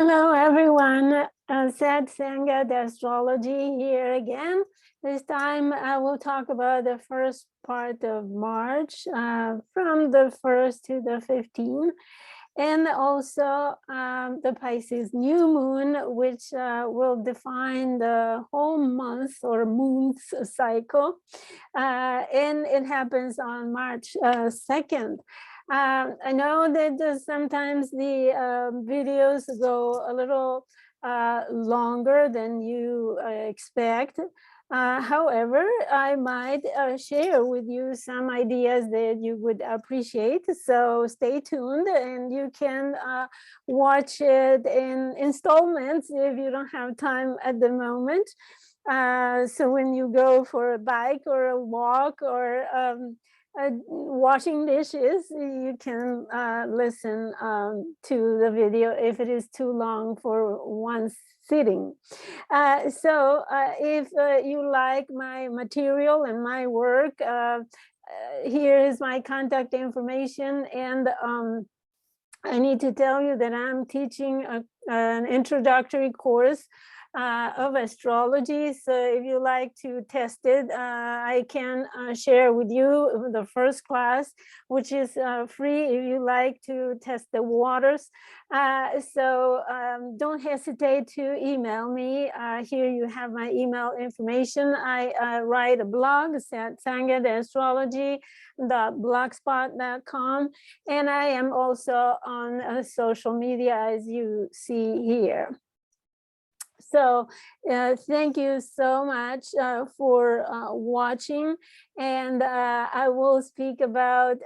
Hello, everyone. Sad Sangha, the astrology here again. This time I will talk about the first part of March from the 1st to the 15th, and also the Pisces new moon, which will define the whole month or moon's cycle. And it happens on March 2nd. I know that sometimes the videos go a little longer than you expect. However, I might share with you some ideas that you would appreciate. So stay tuned and you can watch it in installments if you don't have time at the moment. So when you go for a bike or a walk or washing dishes, you can listen to the video if it is too long for one sitting. So if you like my material and my work, here is my contact information. And I need to tell you that I'm teaching an introductory course of astrology. So if you like to test it, I can share with you the first class, which is free if you like to test the waters. So don't hesitate to email me. Here you have my email information. I write a blog at sangatheastrology.blogspot.com, and I am also on social media, as you see here. So thank you so much for watching, and I will speak about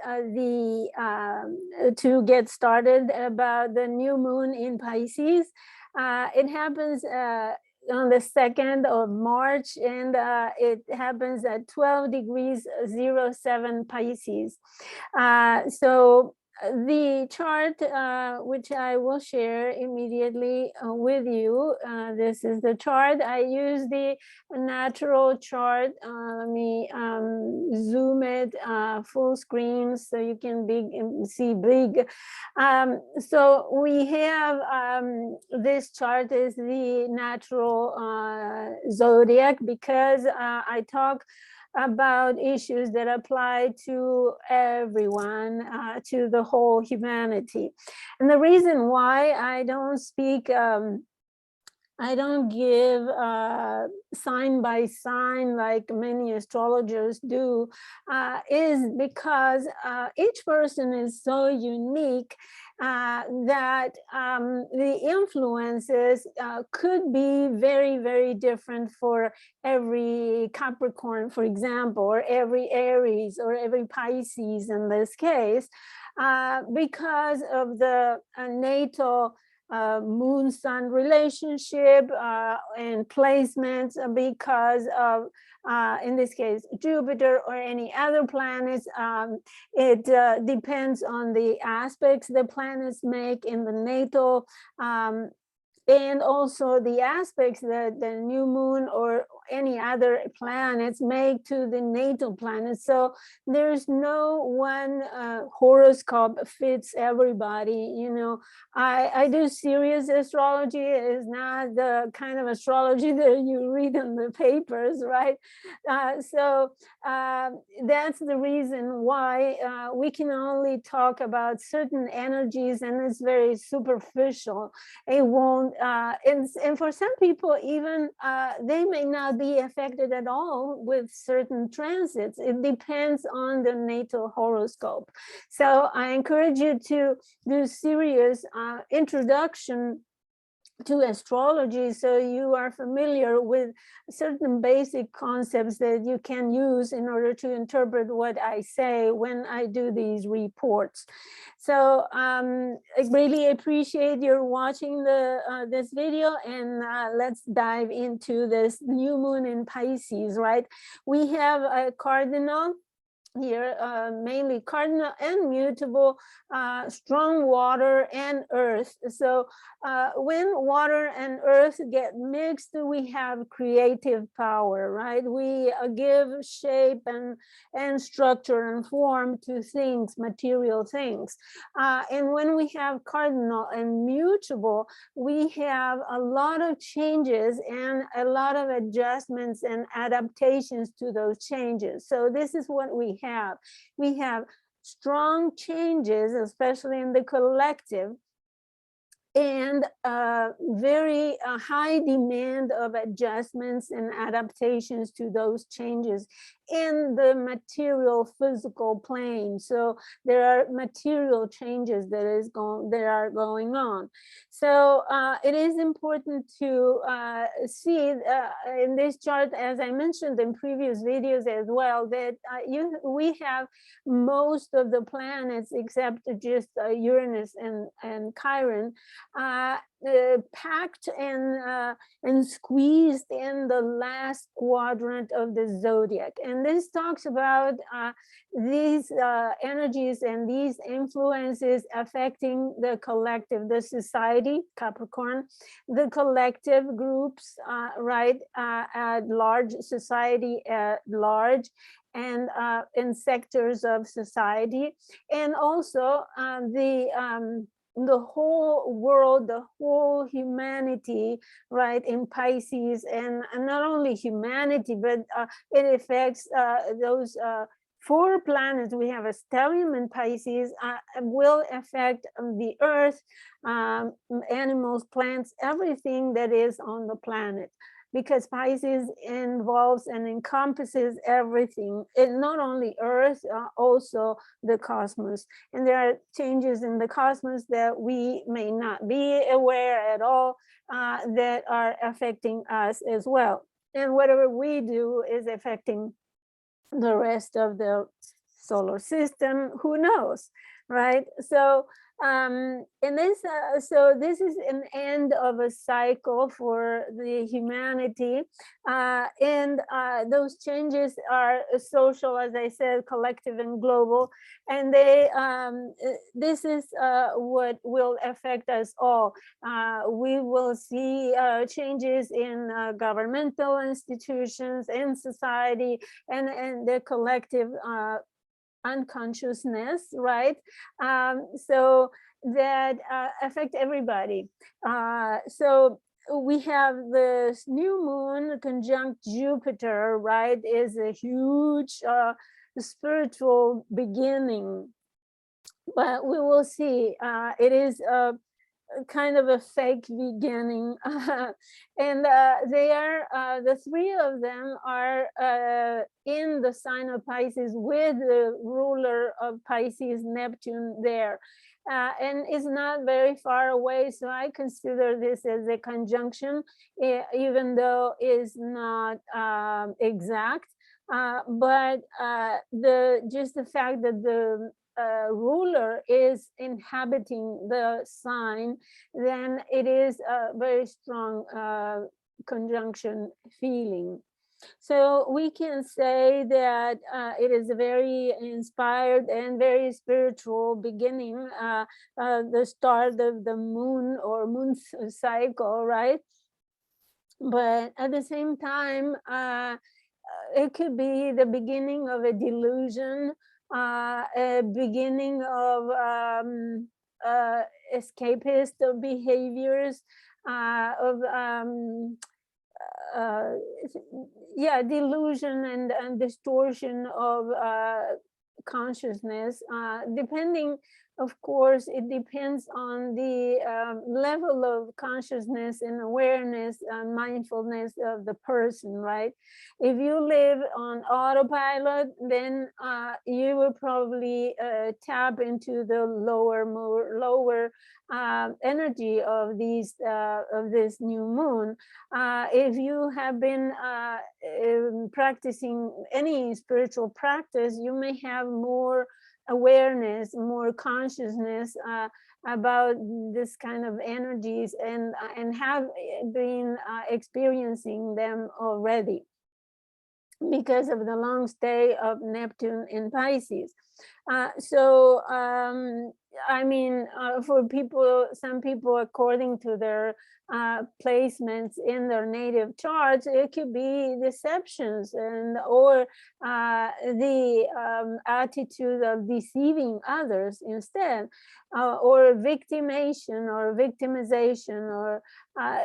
to get started, about the new moon in Pisces. It happens on the 2nd of March, and it happens at 12 degrees 07 Pisces. So the chart, which I will share immediately with you, this is the chart. I use the natural chart. Let me zoom it full screen so you can see big. So we have this chart is the natural zodiac, because I talk about issues that apply to everyone, to the whole humanity. And the reason why I don't speak, I don't give sign by sign like many astrologers do, is because each person is so unique that the influences could be very, very different for every Capricorn, for example, or every Aries, or every Pisces in this case, because of the natal moon-sun relationship and placements, because of in this case Jupiter or any other planets. It depends on the aspects the planets make in the natal, and also the aspects that the new moon or any other planets make to the natal planets. So there's no one horoscope fits everybody. You know, I do serious astrology. It is not the kind of astrology that you read in the papers, right? So that's the reason why we can only talk about certain energies, and it's very superficial. It won't, and for some people even, they may not be affected at all with certain transits. It depends on the natal horoscope. So I encourage you to do serious introduction to astrology, so you are familiar with certain basic concepts that you can use in order to interpret what I say when I do these reports. So I really appreciate your watching this video, and let's dive into this new moon in Pisces, right? We have a cardinal here, mainly cardinal and mutable, strong water and earth. So when water and earth get mixed, we have creative power, right? We give shape and structure and form to things, material things. And when we have cardinal and mutable, we have a lot of changes and a lot of adjustments and adaptations to those changes. So this is what we have. We have strong changes, especially in the collective, and very high demand of adjustments and adaptations to those changes in the material physical plane. So there are material changes that are going on. So it is important to see in this chart, as I mentioned in previous videos as well, that we have most of the planets except just Uranus and Chiron packed and squeezed in the last quadrant of the zodiac. And this talks about these energies and these influences affecting the collective, the society, Capricorn, the collective groups, right, at large, society at large, and in sectors of society, and also the whole world, the whole humanity, right, in Pisces, and not only humanity, but it affects those 4 planets. We have a stellium in Pisces, will affect the earth, animals, plants, everything that is on the planet, because Pisces involves and encompasses everything, and not only earth, also the cosmos. And there are changes in the cosmos that we may not be aware at all, that are affecting us as well. And whatever we do is affecting the rest of the solar system, who knows, right? So in this so this is an end of a cycle for the humanity, and those changes are social, as I said, collective and global, and they this is what will affect us all. We will see changes in governmental institutions, in society, and the collective unconsciousness, right? So that affect everybody. So we have this new moon conjunct Jupiter, right? Is a huge spiritual beginning. But we will see. It is a kind of a fake beginning. And they are, the 3 of them are in the sign of Pisces, with the ruler of Pisces, Neptune, there. And it's not very far away, so I consider this as a conjunction, even though it's not exact. But just the fact that the ruler is inhabiting the sign, then it is a very strong conjunction feeling. So we can say that it is a very inspired and very spiritual beginning, the start of the moon or moon cycle, right? But at the same time, it could be the beginning of a delusion, a beginning of escapist behaviors, of yeah, delusion and distortion of consciousness, depending, of course, it depends on the level of consciousness and awareness and mindfulness of the person, right? If you live on autopilot, then you will probably tap into the lower energy of this new moon. If you have been practicing any spiritual practice, you may have more awareness, more consciousness about this kind of energies, and have been experiencing them already. because of the long stay of Neptune in Pisces. So I mean, for people, some people, according to their placements in their native charts, it could be deceptions and or the attitude of deceiving others instead, or victimation or victimization, or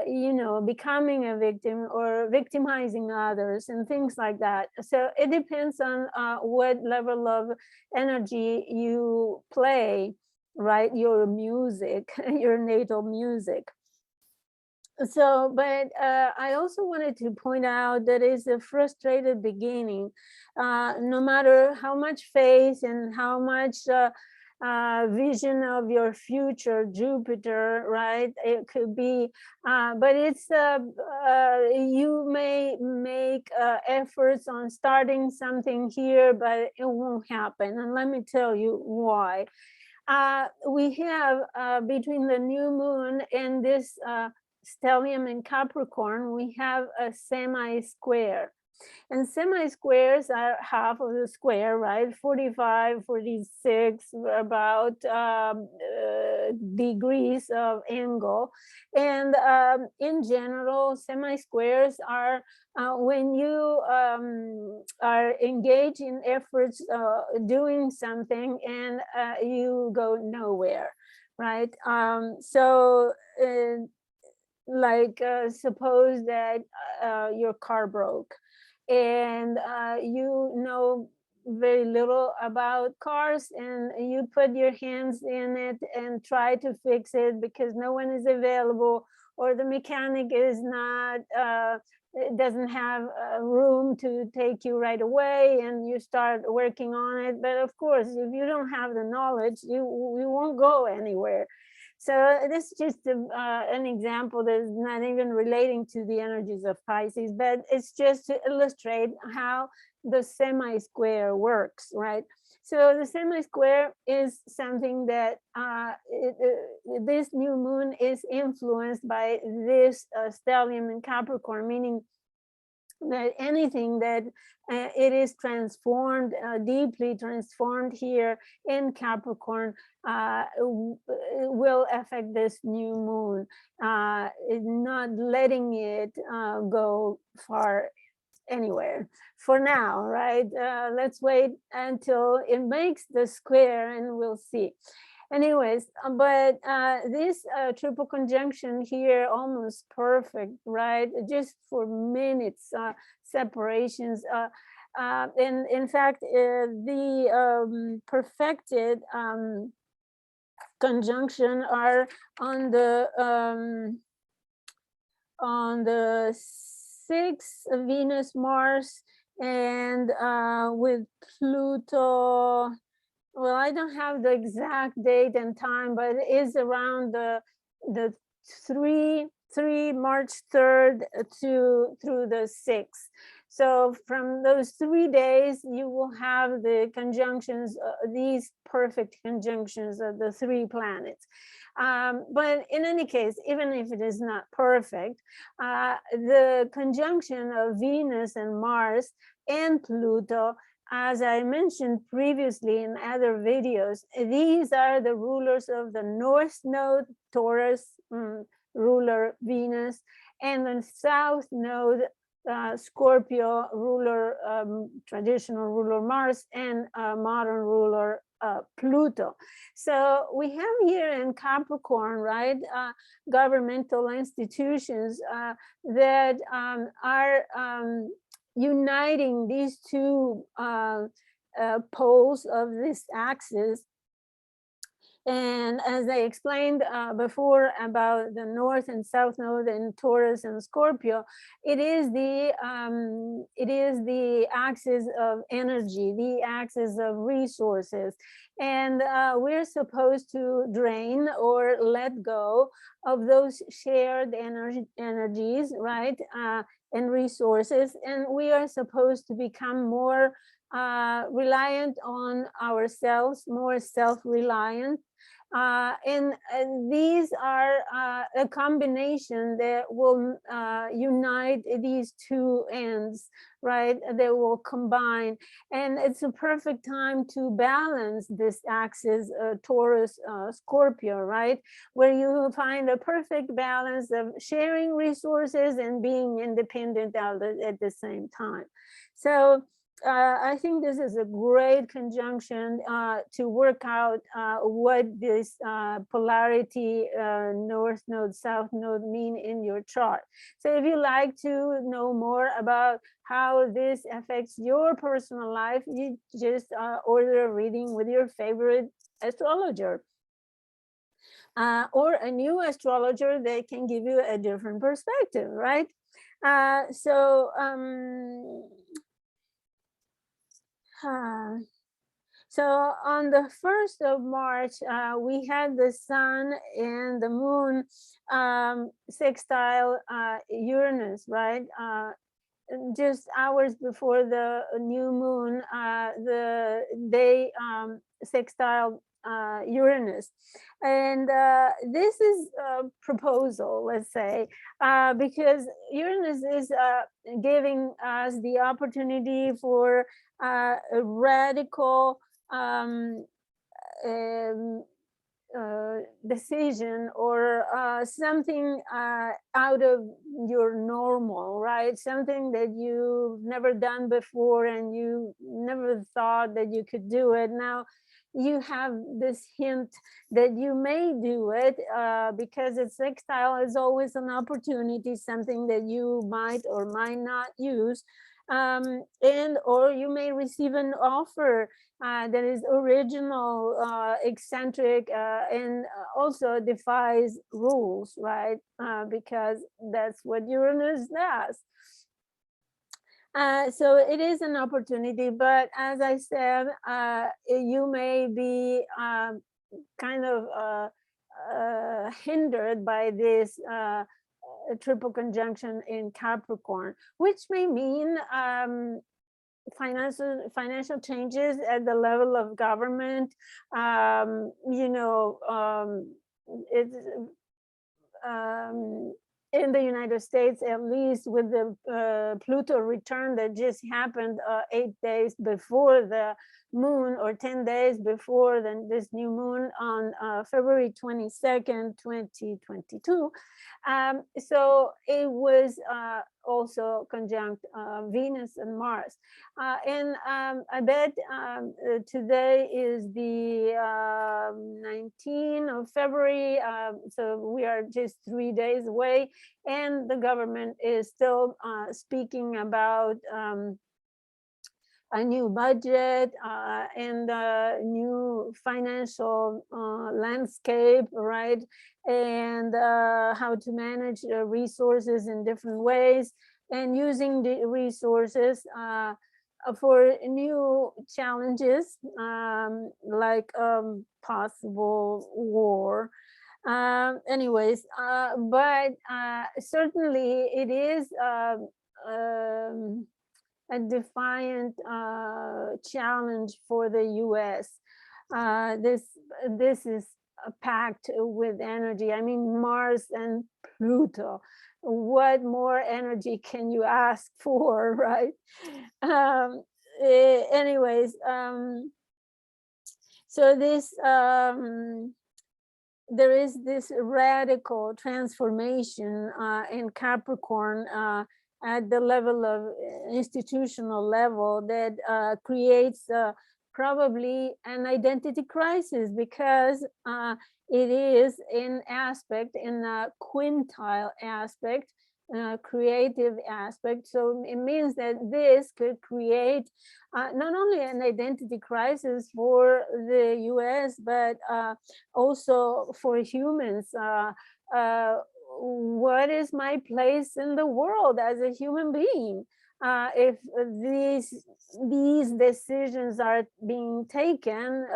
you know, becoming a victim or victimizing others and things like that. So it depends on what level of energy you play, right? Your music, your natal music. So, but I also wanted to point out that it's a frustrated beginning. No matter how much faith and how much vision of your future, Jupiter, right? It could be, but it's you may make efforts on starting something here, but it won't happen. And let me tell you why. We have between the new moon and this stellium in Capricorn, we have a semi-square. And semi-squares are half of the square, right? 45, 46, about degrees of angle. And in general, semi-squares are when you are engaged in efforts doing something and you go nowhere, right? Like suppose that your car broke and you know very little about cars, and you put your hands in it and try to fix it because no one is available, or the mechanic is not it doesn't have room to take you right away, and you start working on it. But of course, if you don't have the knowledge, you won't go anywhere. So this is just an example that is not even relating to the energies of Pisces, but it's just to illustrate how the semi-square works, right? So the semi-square is something that this new moon is influenced by this stellium in Capricorn, meaning that anything that it is transformed, deeply transformed here in Capricorn, will affect this new moon, not letting it go far anywhere for now, right? Let's wait until it makes the square and we'll see. Anyways, but this triple conjunction here, almost perfect, right? Just for minutes separations. And in fact, the perfected conjunction are on the 6th, Venus, Mars, and with Pluto. Well, I don't have the exact date and time, but it is around the 3 March 3rd to through the 6th. So from those 3 days, you will have the conjunctions, these perfect conjunctions of the 3 planets. But in any case, even if it is not perfect, the conjunction of Venus and Mars and Pluto, as I mentioned previously in other videos, these are the rulers of the North Node, Taurus, ruler Venus, and the South Node, Scorpio, ruler, traditional ruler Mars, and modern ruler Pluto. So we have here in Capricorn, right, governmental institutions that are uniting these two poles of this axis. And as I explained before about the North and South Node and Taurus and Scorpio, it is the axis of energy, the axis of resources, and we're supposed to drain or let go of those shared energies, right, and resources, and we are supposed to become more reliant on ourselves, more self-reliant, And these are a combination that will unite these two ends, right? They will combine, and it's a perfect time to balance this axis, Taurus, Scorpio, right? Where you find a perfect balance of sharing resources and being independent at the same time. So I think this is a great conjunction to work out what this polarity, north node, south node mean in your chart. So if you like to know more about how this affects your personal life, you just order a reading with your favorite astrologer. Or a new astrologer that can give you a different perspective, right? So on the 1st of March, we had the sun and the moon sextile Uranus, right? Just hours before the new moon, they sextile Uranus. And this is a proposal, let's say, because Uranus is giving us the opportunity for a radical decision, or something out of your normal, right? Something that you've never done before and you never thought that you could do it. Now you have this hint that you may do it, because it's sextile is always an opportunity, something that you might or might not use. And or you may receive an offer that is original, eccentric, and also defies rules, right? Because that's what Uranus does. So it is an opportunity, but as I said, you may be kind of hindered by this triple conjunction in Capricorn, which may mean financial changes at the level of government. It's in the United States, at least, with the Pluto return that just happened 8 days before the moon, or 10 days before this new moon on February 22nd, 2022. So it was also conjunct Venus and Mars. And I bet today is the 19th of February. So we are just 3 days away, and the government is still speaking about a new budget and a new financial landscape, right? And how to manage resources in different ways, and using the resources for new challenges, like possible war. Anyways, but certainly it is a defiant challenge for the US. This is packed with energy. I mean, Mars and Pluto. What more energy can you ask for, right? Anyways, so this there is this radical transformation in Capricorn at the level of institutional level that creates probably an identity crisis, because it is in a quintile aspect, creative aspect. So it means that this could create not only an identity crisis for the US, but also for humans. What is my place in the world as a human being? If these decisions are being taken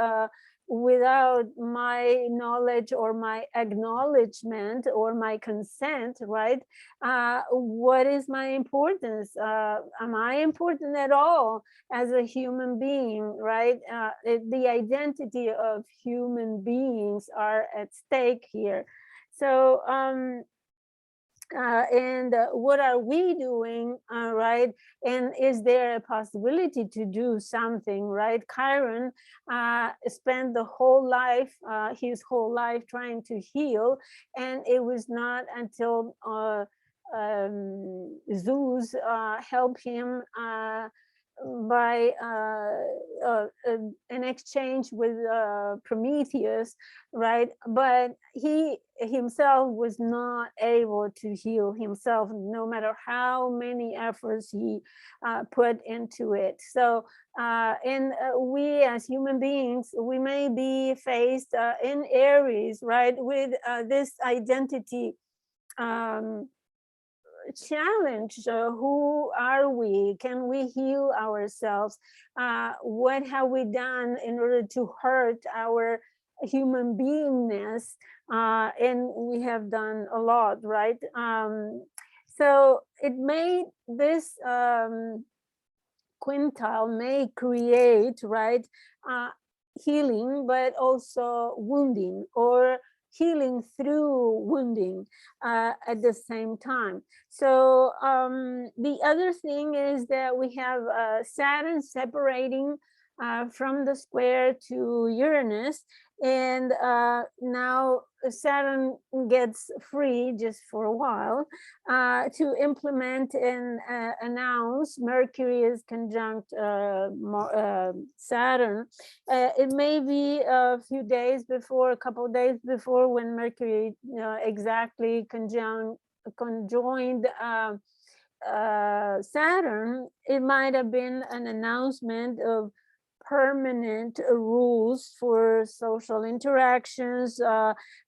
without my knowledge or my acknowledgement or my consent, right? What is my importance? Am I important at all as a human being, right? The identity of human beings are at stake here. So, and what are we doing, right? And is there a possibility to do something, right? Chiron spent the whole life, his whole life trying to heal, and it was not until Zeus helped him by an exchange with Prometheus, right? But he himself was not able to heal himself, no matter how many efforts he put into it. So, and we as human beings, we may be faced in Aries, right, with this identity challenge. Who are we? Can we heal ourselves? What have we done in order to hurt our human beingness? And we have done a lot, right? So it made this quintile may create, right, healing, but also wounding, or healing through wounding at the same time. So the other thing is that we have Saturn separating from the square to Uranus, and now Saturn gets free just for a while to implement and announce. Mercury is conjunct Saturn. It may be a few days before, a couple of days before, when Mercury exactly conjoined Saturn. It might have been an announcement of permanent rules for social interactions,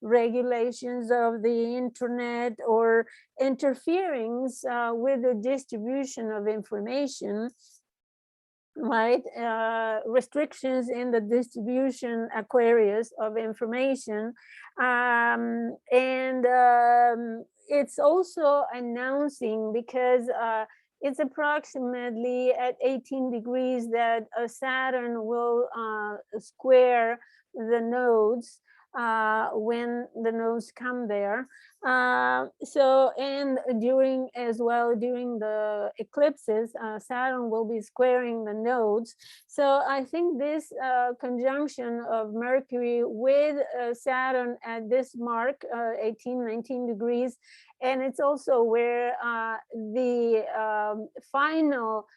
regulations of the internet, or interference with the distribution of information, right? Restrictions in the distribution, Aquarius, of information. And it's also announcing, because it's approximately at 18 degrees that Saturn will square the nodes when the nodes come there. So, and during the eclipses, Saturn will be squaring the nodes. So I think this conjunction of Mercury with Saturn at this mark, 18, 19 degrees, and it's also where the final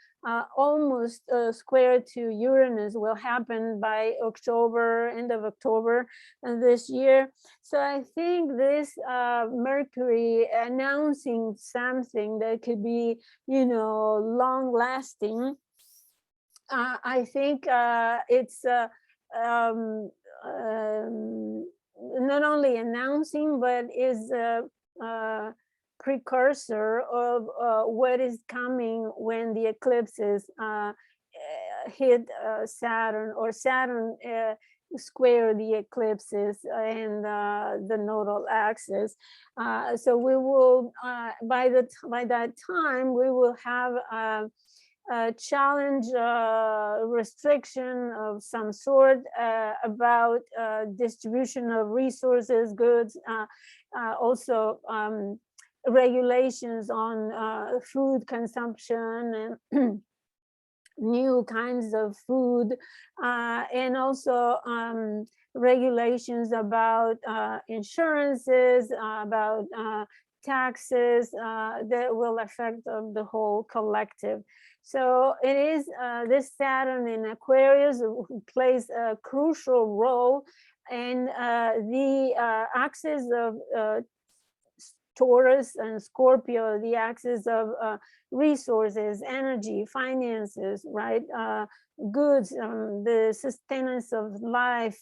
almost square to Uranus will happen by October, end of October this year. So I think this Mercury announcing something that could be, long lasting. I think it's not only announcing, but is precursor of what is coming when the eclipses hit Saturn, or Saturn square the eclipses and the nodal axis. So we will, by that time, we will have a challenge, restriction of some sort about distribution of resources, goods, also regulations on food consumption and new kinds of food, and also regulations about insurances, about taxes that will affect the whole collective. So it is this Saturn in Aquarius who plays a crucial role in the axis of Taurus and Scorpio, the axis of resources, energy, finances, right? Goods, the sustenance of life,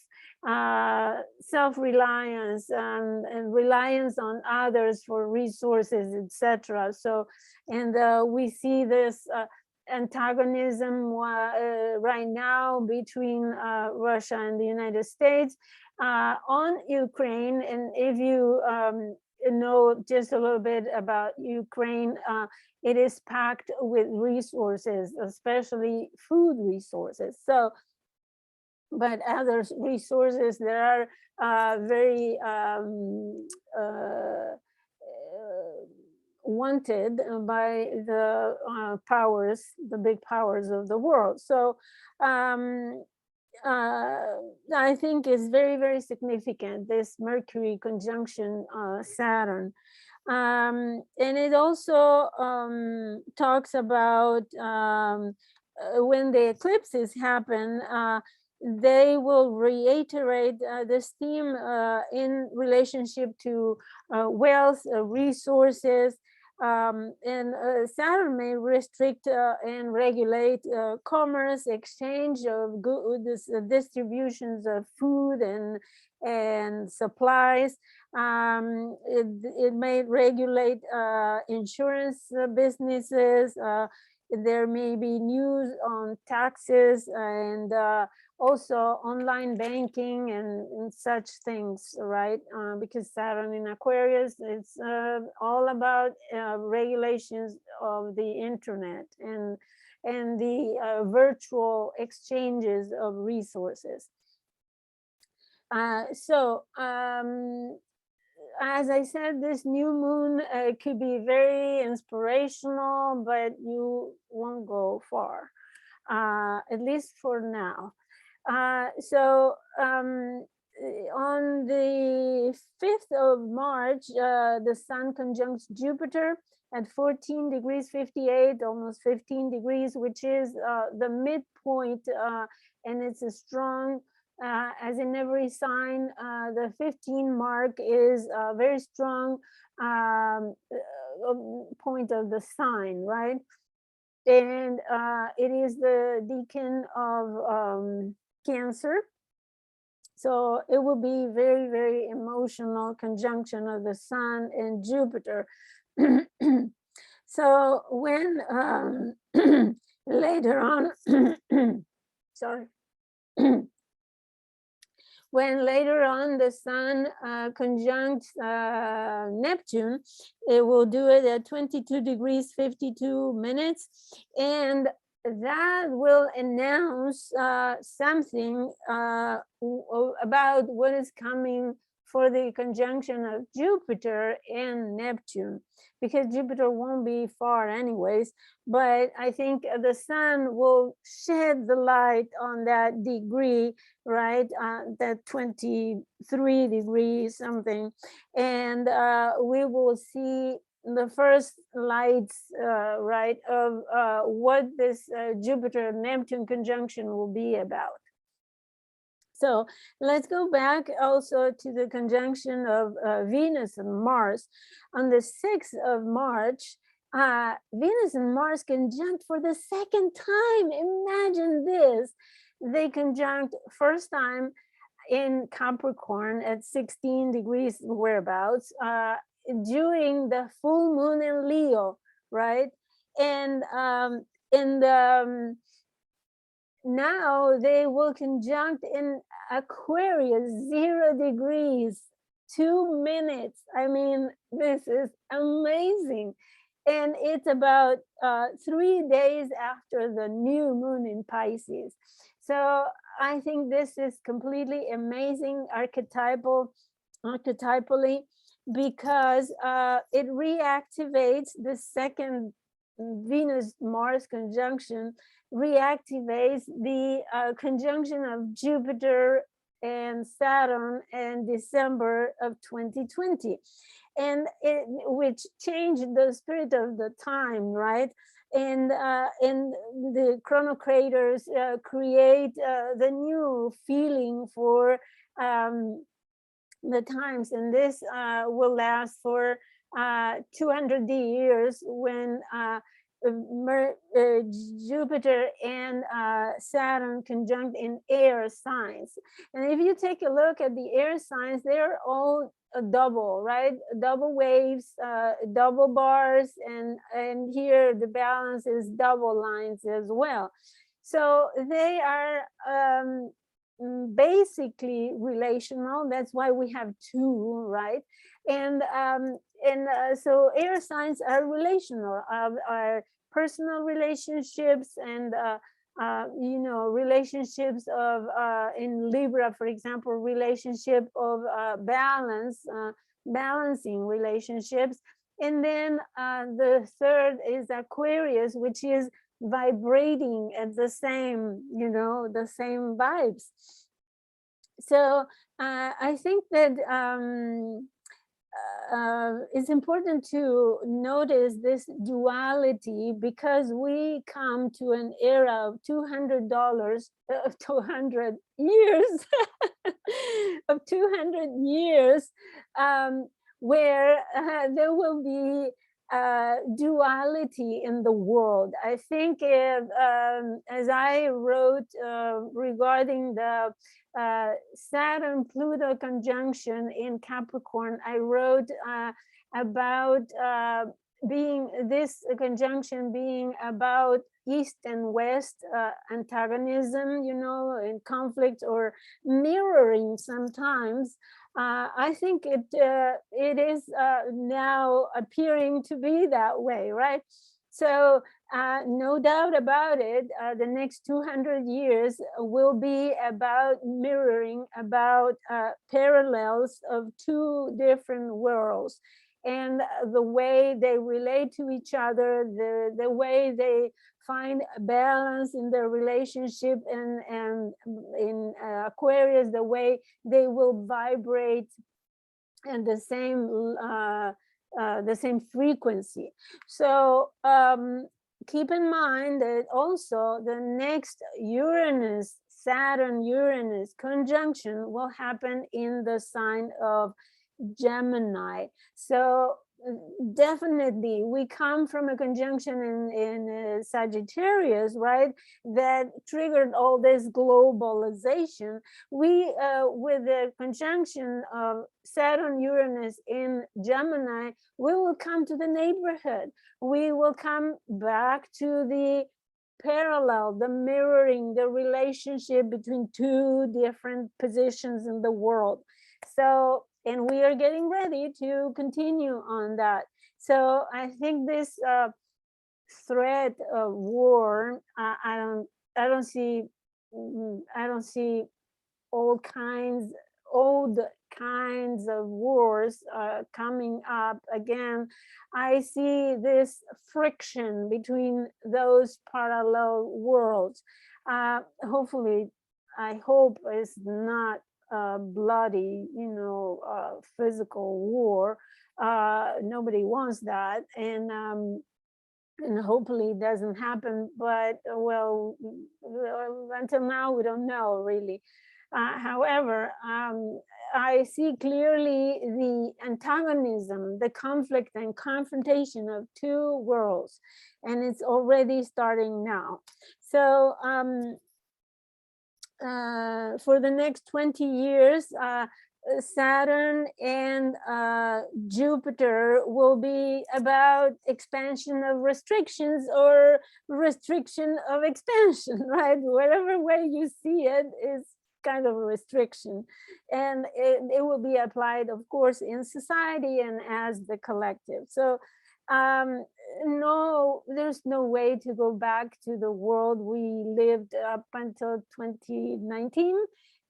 self-reliance, and reliance on others for resources, etc. So, and we see this antagonism right now between Russia and the United States on Ukraine. And if you know just a little bit about Ukraine, it is packed with resources, especially food resources. So, but other resources that are very wanted by the powers, the big powers of the world. So I think is very, very significant, this Mercury conjunction Saturn. And it also talks about when the eclipses happen, they will reiterate this theme in relationship to wealth, resources, and Saturn may restrict and regulate commerce, exchange of goods, distributions of food and supplies. It may regulate insurance businesses. There may be news on taxes and also online banking and such things, right? Because Saturn in Aquarius, it's all about regulations of the internet and the virtual exchanges of resources. As I said, this new moon could be very inspirational, but you won't go far, at least for now. On the 5th of March, the Sun conjuncts Jupiter at 14 degrees 58, almost 15 degrees, which is the midpoint, and it's a strong, as in every sign, the 15 mark is a very strong point of the sign, right? And it is the decan of Cancer. So it will be very, very emotional conjunction of the Sun and Jupiter. So when later on, sorry, when later on the Sun conjuncts Neptune, it will do it at 22 degrees 52 minutes, and that will announce something about what is coming for the conjunction of Jupiter and Neptune, because Jupiter won't be far anyways, but I think the Sun will shed the light on that degree, right? That 23 degrees something, and we will see the first lights, right, of what this Jupiter-Neptune conjunction will be about. So let's go back also to the conjunction of Venus and Mars. On the 6th of March, Venus and Mars conjunct for the second time. Imagine this. They conjunct first time in Capricorn at 16 degrees whereabouts during the full moon in Leo, right? And now they will conjunct in Aquarius, 0 degrees, 2 minutes. I mean, this is amazing. And it's about 3 days after the new moon in Pisces. So I think this is completely amazing archetypally, because it reactivates the second Venus-Mars conjunction, reactivates the conjunction of Jupiter and Saturn in December of 2020, and which changed the spirit of the time, right? And the chronocraters create the new feeling for the times, and this will last for 200 years, when Jupiter and Saturn conjunct in air signs. And if you take a look at the air signs, they're all double, right? Double waves, double bars, and here the balance is double lines as well. So they are basically relational. That's why we have two, right? And so air signs are relational, are personal relationships, and relationships of in Libra, for example, relationship of balancing relationships. And then the third is Aquarius, which is vibrating at the same, the same vibes. So I think that it's important to notice this duality, because we come to an era of $200 of 200 years of 200 years, where there will be duality in the world. I think as I wrote regarding the Saturn-Pluto conjunction in Capricorn, I wrote about this conjunction being about East and West antagonism, and conflict, or mirroring sometimes. I think it is now appearing to be that way, right? So no doubt about it, the next 200 years will be about mirroring, about parallels of two different worlds, and the way they relate to each other, the way they find balance in their relationship, and in Aquarius, the way they will vibrate at the same frequency. So keep in mind that also the next Saturn-Uranus conjunction will happen in the sign of Gemini. So definitely we come from a conjunction in Sagittarius, right, that triggered all this globalization. We with the conjunction of Saturn-Uranus in Gemini, we will come to the neighborhood. We will come back to the parallel, the mirroring, the relationship between two different positions in the world. So, and we are getting ready to continue on that. So I think this threat of war, I don't see old kinds of wars coming up again. I see this friction between those parallel worlds. Hopefully, I hope it's not bloody, physical war. Nobody wants that, and hopefully it doesn't happen. But well, until now, we don't know really. However, I see clearly the antagonism, the conflict and confrontation of two worlds, and it's already starting now. So for the next 20 years, Saturn and Jupiter will be about expansion of restrictions or restriction of expansion, right? Whatever way you see it is kind of a restriction, and it will be applied, of course, in society and as the collective. So no, there's no way to go back to the world we lived up until 2019.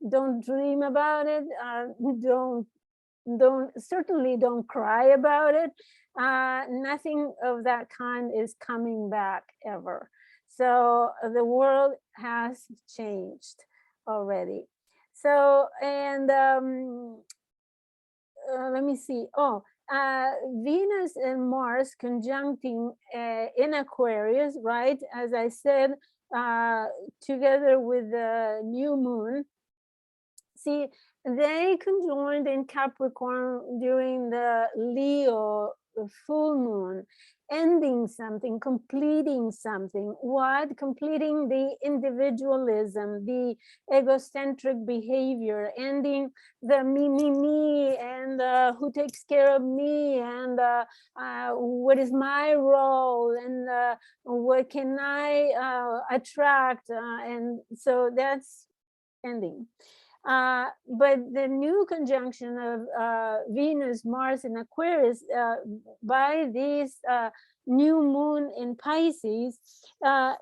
Don't dream about it. Certainly don't cry about it. Nothing of that kind is coming back ever. So the world has changed already. So, and let me see. Oh, Venus and Mars conjuncting in Aquarius, right? As I said, together with the new moon. See, they conjoined in Capricorn during the Leo a full moon, ending something, completing something. What? Completing the individualism, the egocentric behavior, ending the me, and who takes care of me, and what is my role, and what can I attract, and so that's ending. But the new conjunction of Venus, Mars, and Aquarius by this new moon in Pisces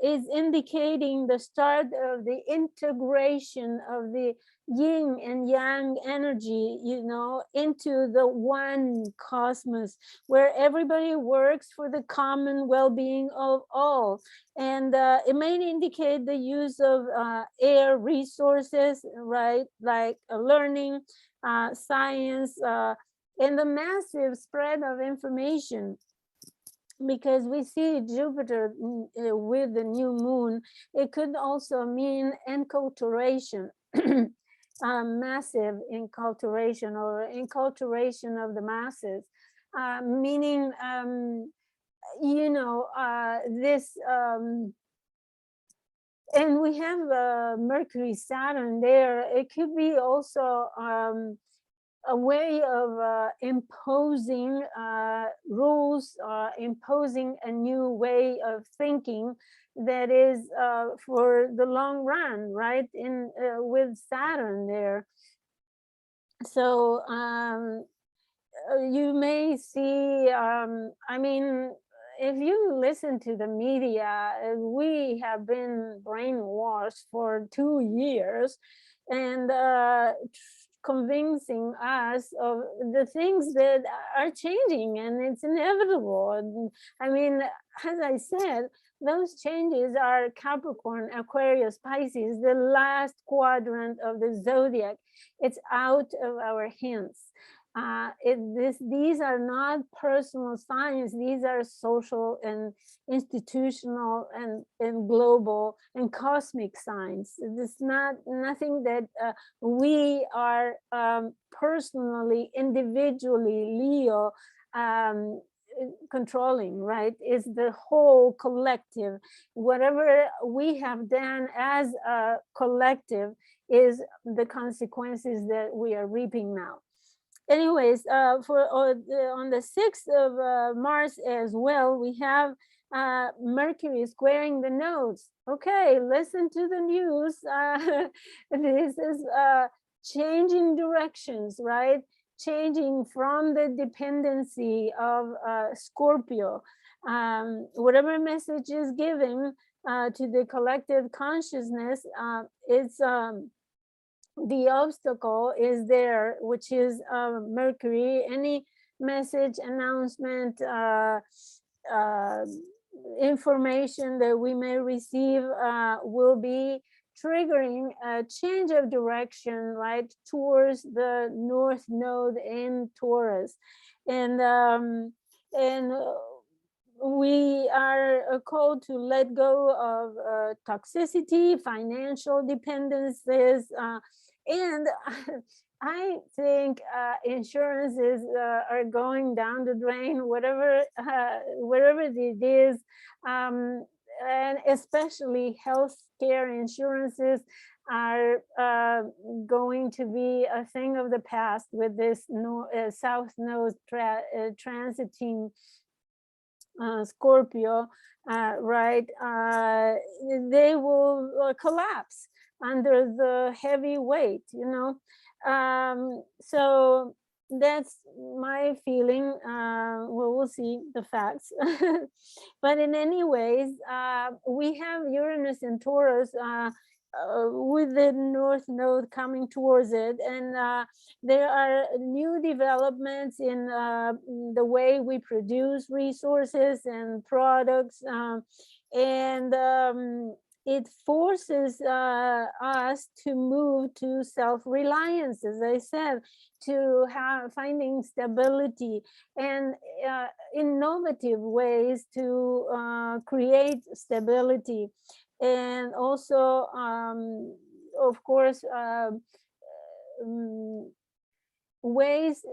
is indicating the start of the integration of the yin and yang energy, you know, into the one cosmos, where everybody works for the common well-being of all. And it may indicate the use of air resources, right? Like learning, science, and the massive spread of information. Because we see Jupiter with the new moon, it could also mean enculturation, massive enculturation, or enculturation of the masses, meaning, you know, this, and we have Mercury, Saturn there. It could be also a way of imposing rules, imposing a new way of thinking that is for the long run, right? In with Saturn there. So you may see, I mean, if you listen to the media, we have been brainwashed for 2 years, and convincing us of the things that are changing, and it's inevitable. And I mean, as I said, those changes are Capricorn, Aquarius, Pisces, the last quadrant of the zodiac. It's out of our hands. These are not personal signs. These are social and institutional and global and cosmic signs. It's nothing that we are personally, individually, Leo, controlling, right? It's the whole collective. Whatever we have done as a collective is the consequences that we are reaping now. Anyways, on the 6th of March as well, we have Mercury squaring the nodes. Okay, listen to the news. This is changing directions, right? Changing from the dependency of Scorpio. Whatever message is given to the collective consciousness, it's the obstacle is there, which is Mercury. Any message, announcement, information that we may receive will be triggering a change of direction, right, towards the North Node in Taurus. And we are called to let go of toxicity, financial dependencies, and I think insurances are going down the drain, whatever it is, and especially healthcare insurances are going to be a thing of the past with this South Node transiting Scorpio, right? They will collapse under the heavy weight, you know. So that's my feeling. We'll see the facts. But in any ways, we have Uranus and Taurus with the North Node coming towards it, and there are new developments in the way we produce resources and products, and it forces us to move to self-reliance, as I said, to finding stability and innovative ways to create stability. And also, of course, ways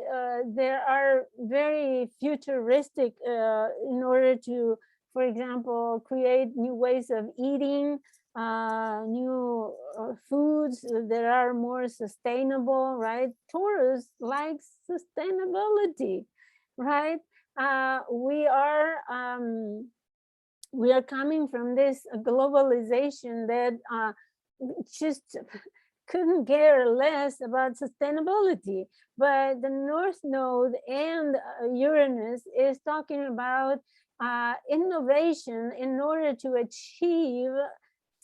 there are very futuristic in order to, for example, create new ways of eating, new foods that are more sustainable, right? Taurus likes sustainability, right? We are coming from this globalization that just couldn't care less about sustainability. But the North Node and Uranus is talking about innovation in order to achieve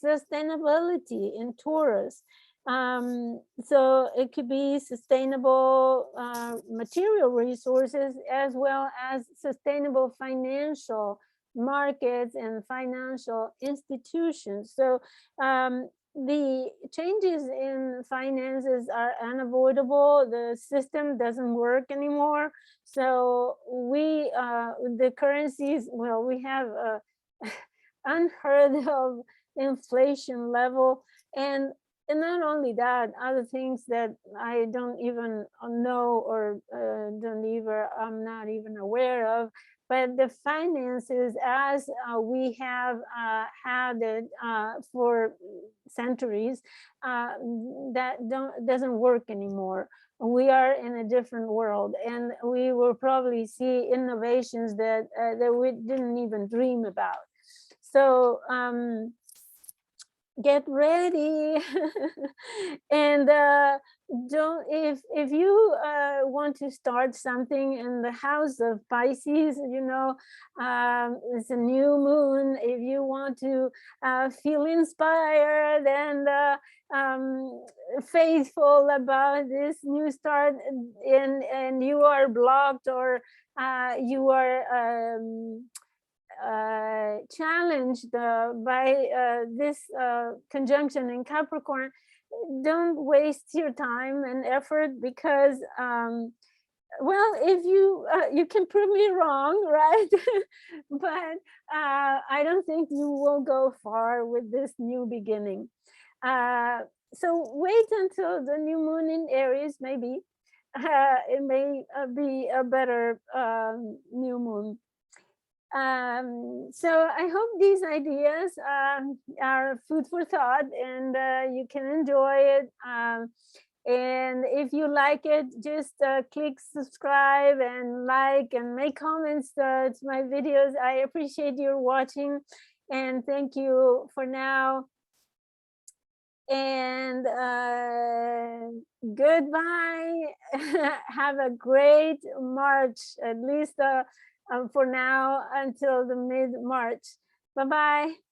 sustainability in Taurus. So it could be sustainable material resources as well as sustainable financial markets and financial institutions. So the changes in finances are unavoidable. The system doesn't work anymore. So the currencies, well, we have unheard of inflation level, and not only that, other things that I don't even know or I'm not even aware of. But the finances, as we have had it for centuries, that doesn't work anymore. We are in a different world, and we will probably see innovations that we didn't even dream about. So get ready and don't if you want to start something in the house of Pisces, it's a new moon. If you want to feel inspired and faithful about this new start, and you are blocked or you are challenged by this conjunction in Capricorn, don't waste your time and effort, because well, if you can prove me wrong, right? But I don't think you will go far with this new beginning. So wait until the new moon in Aries. Maybe it may be a better new moon. So I hope these ideas are food for thought, and you can enjoy it. And if you like it, just click subscribe and like and make comments to my videos. I appreciate your watching, and thank you for now. And goodbye. Have a great March, at least for now, until the mid-March. Bye-bye.